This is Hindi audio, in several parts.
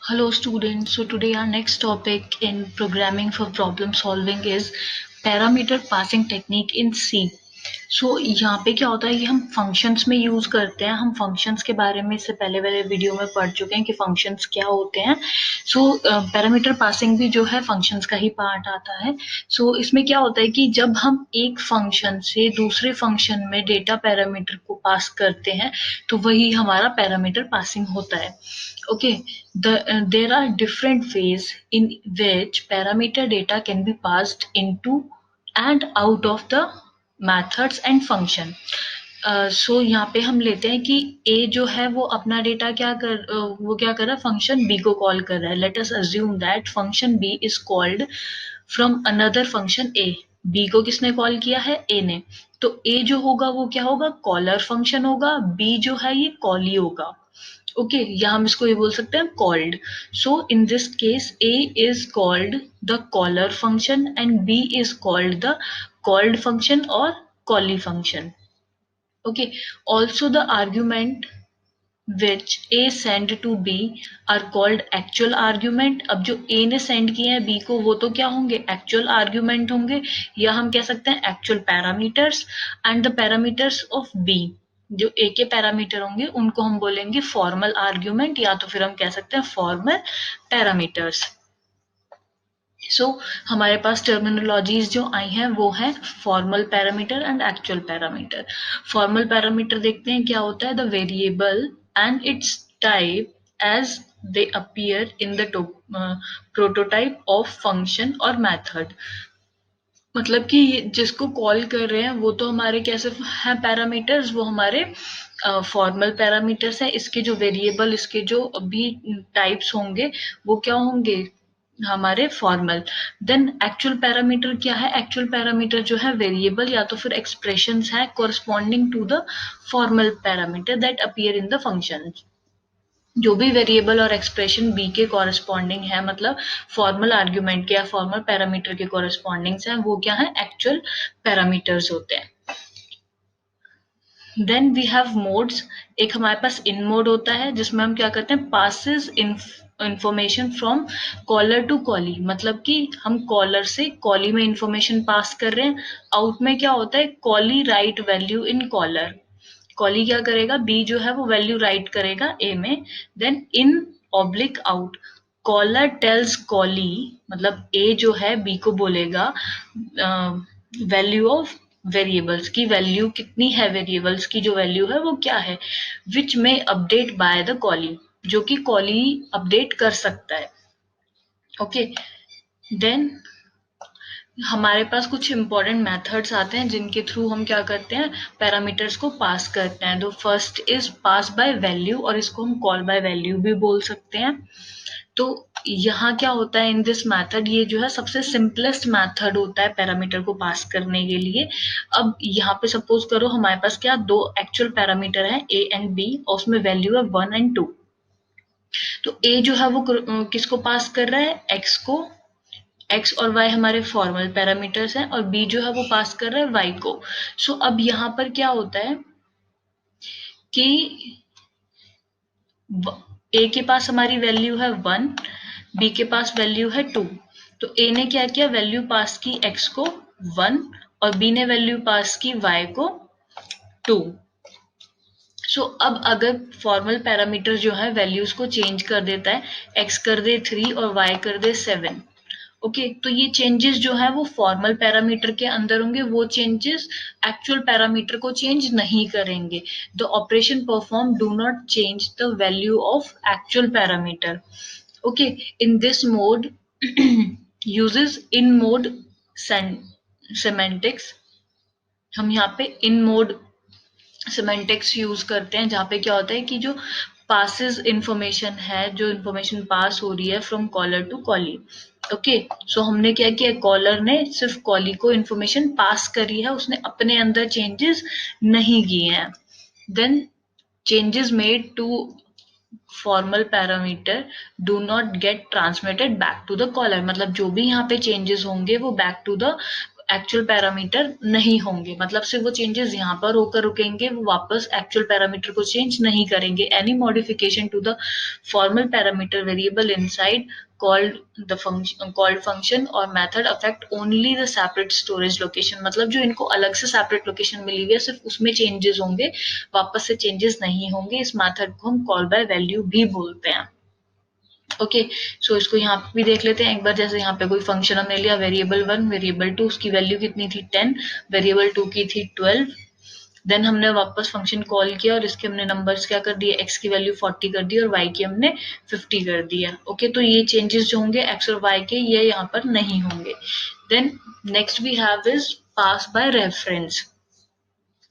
Hello students, so today our next topic in programming for problem solving is parameter passing technique in C. सो यहाँ पे क्या होता है कि हम फंक्शंस में यूज करते हैं। हम फंक्शंस के बारे में इससे पहले वाले वीडियो में पढ़ चुके हैं कि फंक्शंस क्या होते हैं। सो पैरामीटर पासिंग भी जो है फंक्शंस का ही पार्ट आता है। सो इसमें क्या होता है कि जब हम एक फंक्शन से दूसरे फंक्शन में डेटा पैरामीटर को पास करते हैं तो वही हमारा पैरामीटर पासिंग होता है। Okay, there are different ways in which parameter data can be passed into and out of the methods and function. सो यहाँ पे हम लेते हैं कि A जो है वो अपना डेटा वो क्या कर रहा है, फंक्शन B को कॉल कर रहा है। Let us assume that function B is called from another function A। B को किसने कॉल किया है? A ने। तो A जो होगा वो क्या होगा? कॉलर फंक्शन होगा। B जो है ये कॉली होगा। ओके, या हम इसको ये बोल सकते हैं called. So in this case A is called the caller function and B is called the called function और callee function. Okay, also the argument which A send to B are called actual argument। अब जो A ने सेंड किए हैं B को वो तो क्या होंगे? एक्चुअल आर्ग्यूमेंट होंगे, या हम कह सकते हैं actual parameters. And the parameters of B, जो A के पैरामीटर होंगे उनको हम बोलेंगे फॉर्मल आर्ग्यूमेंट, या तो फिर हम कह सकते हैं फॉर्मल पैरामीटर्स। सो हमारे पास टर्मिनोलॉजीज जो आई हैं वो है formal parameter and actual parameter. Formal parameter देखते हैं क्या होता है। The variable and its type as they appear in the prototype of function और मेथड। मतलब कि जिसको कॉल कर रहे हैं वो तो हमारे कैसे हैं पैरामीटर्स, वो हमारे फॉर्मल पैरामीटर्स है। इसके जो वेरिएबल, इसके जो भी टाइप्स होंगे वो क्या होंगे? हमारे फॉर्मल। देन एक्चुअल पैरामीटर क्या है? एक्चुअल पैरामीटर जो है वेरिएबल या तो फिर एक्सप्रेशंस है corresponding to the formal parameter that appear in the function. जो भी वेरिएबल और एक्सप्रेशन बी के कॉरेस्पॉन्डिंग है, मतलब फॉर्मल आर्ग्यूमेंट के या फॉर्मल पैरामीटर के कॉरेस्पॉन्डिंग है, वो क्या है? एक्चुअल पैरामीटर्स होते हैं। Then we have modes. एक हमारे पास इन मोड होता है जिसमें हम क्या करते हैं? Passes information from caller to callee. मतलब कि हम कॉलर से कॉली में इंफॉर्मेशन पास कर रहे हैं। आउट में क्या होता है? कॉली राइट वैल्यू इन कॉलर। कॉली क्या करेगा? बी जो है वो वैल्यू राइट करेगा ए में। Then in oblique out, caller tells callee, मतलब ए जो है बी को बोलेगा वैल्यू ऑफ वेरिएबल्स की वैल्यू कितनी है, वेरिएबल्स की जो वैल्यू है वो क्या है, विच में अपडेट बाय द कॉली, जो कि कॉली अपडेट कर सकता है। ओके, देन हमारे पास कुछ इंपॉर्टेंट मेथड्स आते हैं जिनके थ्रू हम क्या करते हैं? पैरामीटर्स को पास करते हैं। तो first is pass by value, और इसको हम कॉल बाय वैल्यू भी बोल सकते हैं। तो यहाँ क्या होता है इन दिस मेथड, ये जो है सबसे सिंपलेस्ट मेथड होता है पैरामीटर को पास करने के लिए। अब यहाँ पे सपोज करो हमारे पास क्या दो एक्चुअल पैरामीटर है ए एंड बी, और उसमें वैल्यू है 1 एंड 2। तो ए जो है वो किसको पास कर रहा है? एक्स को। एक्स और वाई हमारे फॉर्मल पैरामीटर्स हैं, और बी जो है वो पास कर रहा है वाई को। सो अब यहाँ पर क्या होता है कि ए के पास हमारी वैल्यू है 1, बी के पास वैल्यू है 2। तो ए ने क्या किया? वैल्यू पास की एक्स को 1, और बी ने वैल्यू पास की वाई को 2। सो अब अगर फॉर्मल पैरामीटर जो है वैल्यूज को चेंज कर देता है, एक्स कर दे 3 और वाई कर दे 7। ओके, तो ये चेंजेस जो है वो फॉर्मल पैरामीटर के अंदर होंगे, वो चेंजेस एक्चुअल पैरामीटर को चेंज नहीं करेंगे। The operation perform do not change the value of actual parameter. Okay, in this mode uses in mode semantics। हम यहाँ पे इन मोड सिमेंटिक्स यूज करते हैं, जहाँ पे क्या होता है कि जो पासिस इंफॉर्मेशन है, जो इंफॉर्मेशन पास हो रही है फ्रॉम कॉलर टू कॉली। ओके, सो हमने क्या किया? कॉलर ने सिर्फ कॉली को इंफॉर्मेशन पास करी है, उसने अपने अंदर चेंजेस नहीं किए हैं। Then changes made to formal parameter do not get transmitted back to the caller. मतलब जो भी यहाँ पे चेंजेस होंगे वो back to the actual parameter नहीं होंगे, मतलब सिर्फ वो चेंजेस यहाँ पर होकर रुकेंगे, वो वापस एक्चुअल पैरामीटर को चेंज नहीं करेंगे। Any modification to the formal parameter variable inside called function or method affect only the separate storage location, मतलब जो इनको अलग से सेपरेट लोकेशन मिली हुई है सिर्फ उसमें चेंजेस होंगे, वापस से चेंजेस नहीं होंगे। इस मेथड को हम कॉल बाय वैल्यू भी बोलते हैं। ओके, सो इसको यहाँ पे भी देख लेते हैं एक बार। जैसे यहाँ पे कोई फंक्शन हमने लिया, वेरिएबल 1, वेरिएबल 2, उसकी वैल्यू कितनी थी 10, वेरिएबल 2 की थी 12। देन हमने वापस फंक्शन कॉल किया और इसके हमने नंबर्स क्या कर दिए, x की वैल्यू 40 कर दी और y की हमने 50 कर दिया। ओके, तो ये चेंजेस जो होंगे x और y के, ये यहाँ पर नहीं होंगे। Then next we have is pass by reference.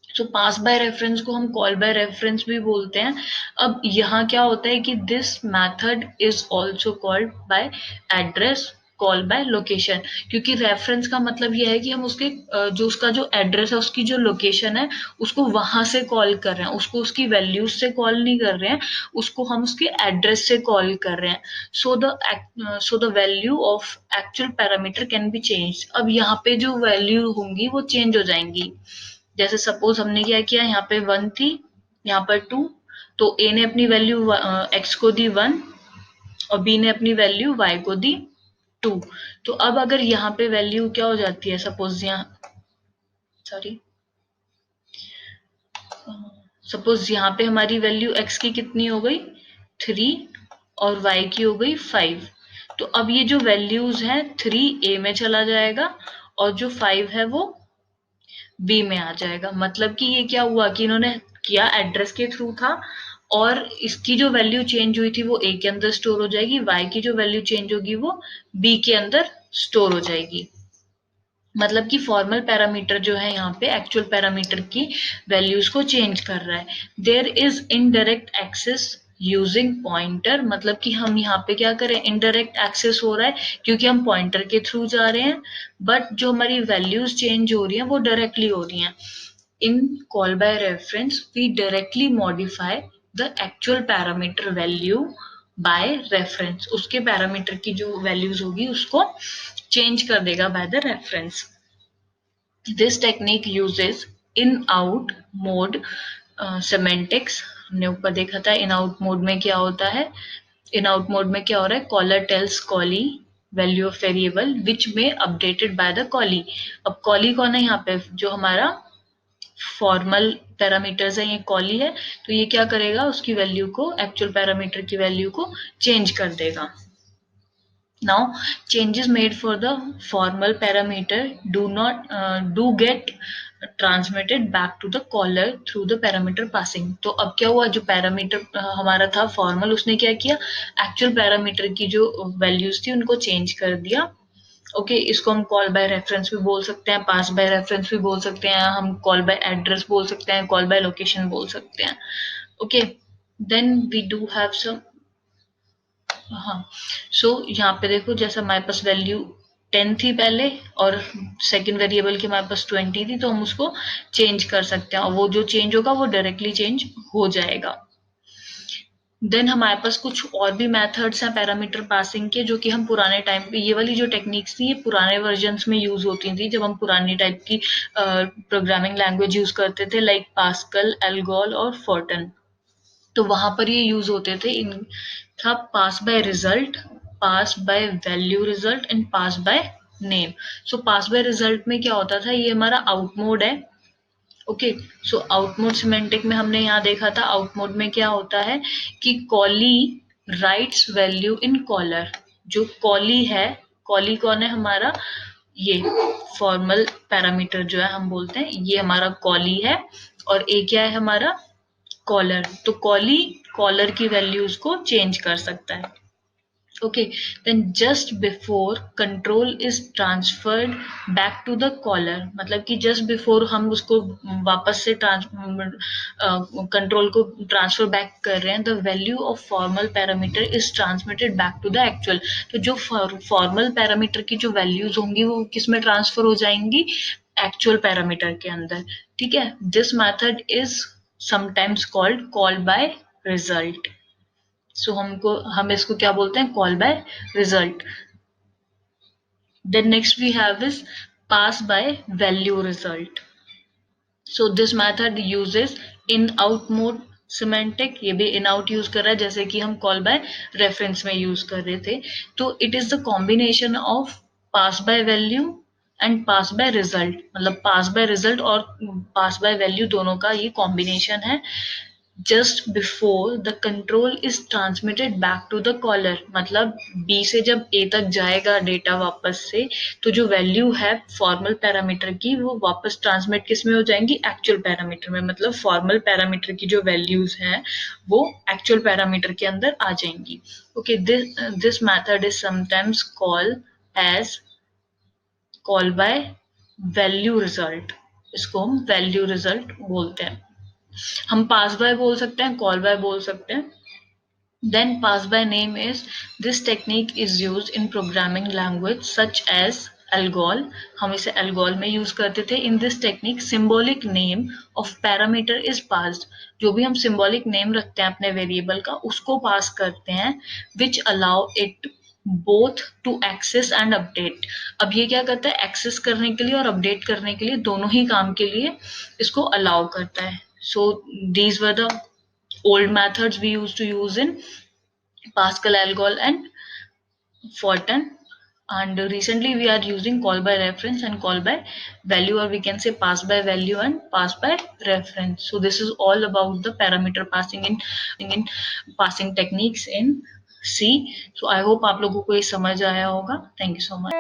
So pass by reference को हम कॉल बाय रेफरेंस भी बोलते हैं। अब यहाँ क्या होता है कि this method is also called by address call by location, क्योंकि रेफरेंस का मतलब यह है कि हम उसके जो उसका जो एड्रेस है, उसकी जो लोकेशन है, उसको वहां से कॉल कर रहे हैं, उसको उसकी वैल्यूज से कॉल नहीं कर रहे हैं, उसको हम उसके एड्रेस से कॉल कर रहे हैं। So the value of actual parameter can be change. अब यहाँ पे जो वैल्यू होंगी वो चेंज हो जाएंगी। जैसे सपोज हमने क्या किया, यहाँ पे 1 थी, यहाँ पर 2, तो ए ने अपनी वैल्यू एक्स को दी 1 और बी ने अपनी वैल्यू वाई को दी 2। तो अब अगर यहाँ पे वैल्यू क्या हो जाती है, सपोज यहाँ पे हमारी वैल्यू x की कितनी हो गई 3 और y की हो गई 5। तो अब ये जो वैल्यूज है 3 a में चला जाएगा और जो 5 है वो बी में आ जाएगा। मतलब कि ये क्या हुआ कि इन्होंने किया एड्रेस के थ्रू था, और इसकी जो वैल्यू चेंज हुई थी वो ए के अंदर स्टोर हो जाएगी, वाई की जो वैल्यू चेंज होगी वो बी के अंदर स्टोर हो जाएगी। मतलब कि फॉर्मल पैरामीटर जो है यहाँ पे एक्चुअल पैरामीटर की वैल्यूज को चेंज कर रहा है। There is indirect access using pointer, मतलब कि हम यहाँ पे क्या करें, इनडायरेक्ट एक्सेस हो रहा है क्योंकि हम पॉइंटर के थ्रू जा रहे हैं, बट जो हमारी वैल्यूज चेंज हो रही हैं वो डायरेक्टली हो रही हैं। In call by reference, we directly modify the actual parameter value by reference. उसके पैरामीटर की जो वैल्यूज होगी उसको चेंज कर देगा by the reference. This technique uses in-out mode semantics. हमने ऊपर देखा था in-out mode में क्या होता है। in-out mode में क्या हो रहा है, caller tells callee value of variable which may updated by the callee। अब callee कौन है यहाँ पे, जो हमारा फॉर्मल पैरामीटर्स है, ये कॉली है, तो ये क्या करेगा, उसकी वैल्यू को, एक्चुअल पैरामीटर की वैल्यू को चेंज कर देगा। Now changes made for the formal parameter do get transmitted back to the caller through the parameter passing। तो अब क्या हुआ, जो पैरामीटर हमारा था फॉर्मल, उसने क्या किया, एक्चुअल पैरामीटर की जो वैल्यूज थी उनको चेंज कर दिया। ओके, इसको हम कॉल बाय रेफरेंस भी बोल सकते हैं, पास बाय रेफरेंस भी बोल सकते हैं, हम कॉल बाय एड्रेस बोल सकते हैं, कॉल बाय लोकेशन बोल सकते हैं। Okay, then we do have some, हाँ, सो यहाँ पे देखो, जैसे हमारे पास वैल्यू 10 थी पहले और सेकंड वेरिएबल की हमारे पास 20 थी, तो हम उसको चेंज कर सकते हैं और वो जो चेंज होगा वो डायरेक्टली चेंज हो जाएगा। देन हमारे पास कुछ और भी मेथड्स हैं पैरामीटर पासिंग के, जो कि हम पुराने टाइम पे, ये वाली जो टेक्निक्स थी ये पुराने वर्जन्स में यूज होती थी, जब हम पुरानी टाइप की प्रोग्रामिंग लैंग्वेज यूज करते थे, लाइक पास्कल, एल्गोल और फोर्टन। तो वहां पर ये यूज होते थे। इन था pass by result, pass by value result and pass by name. So pass by result में क्या होता था, ये हमारा आउट मोड है। Okay, so out mode semantic में हमने यहाँ देखा था, आउट मोड में क्या होता है कि कॉली राइट्स वैल्यू इन कॉलर। जो कॉली है, कॉली कौन है हमारा, ये फॉर्मल पैरामीटर जो है हम बोलते हैं, ये हमारा कॉली है, और ए क्या है हमारा, कॉलर। तो कॉली कॉलर की वैल्यूज को चेंज कर सकता है। Okay, then just before control is transferred back to the caller, मतलब कि जस्ट बिफोर हम उसको वापस से कंट्रोल को ट्रांसफर बैक कर रहे हैं, the value of formal parameter is transmitted back to the actual. तो जो फॉर्मल पैरामीटर की जो वैल्यूज होंगी वो किस में ट्रांसफर हो जाएंगी, एक्चुअल पैरामीटर के अंदर। ठीक है, this method is sometimes called call by result. So हम इसको क्या बोलते हैं, call by result. Then next we have is pass by value result. So this method uses in out mode semantic. ये भी in out यूज कर रहा है जैसे कि हम call by reference में यूज कर रहे थे. तो it is the combination of pass by value and pass by result. मतलब pass by result और pass by value दोनों का ये combination है. Just before the control is transmitted back to the caller. मतलब बी से जब ए तक जाएगा डेटा वापस से, तो जो वैल्यू है फॉर्मल पैरामीटर की वो वापस ट्रांसमिट किस में हो जाएंगी, एक्चुअल पैरामीटर में. मतलब फॉर्मल पैरामीटर की जो वैल्यूज हैं वो एक्चुअल पैरामीटर के अंदर आ जाएंगी. Okay, this method is sometimes call bye value result. इसको हम वैल्यू रिजल्ट बोलते हैं. हम पास बाय बोल सकते हैं, कॉल बाय बोल सकते हैं. Then pass by name is, this technique is used in programming language such as algol. हम इसे algol में यूज करते थे. In this technique symbolic name of parameter is passed. जो भी हम symbolic name रखते हैं अपने वेरिएबल का उसको पास करते हैं, which allow it both to access and update. अब ये क्या करता है, एक्सेस करने के लिए और अपडेट करने के लिए, दोनों ही काम के लिए इसको अलाउ करता है. So these were the old methods we used to use in Pascal, Algol and Fortran. And recently we are using call by reference and call by value, or we can say pass by value and pass by reference. So this is all about the parameter passing in passing techniques in C. So I hope आप लोगों को ये समझ आया होगा. Thank you so much.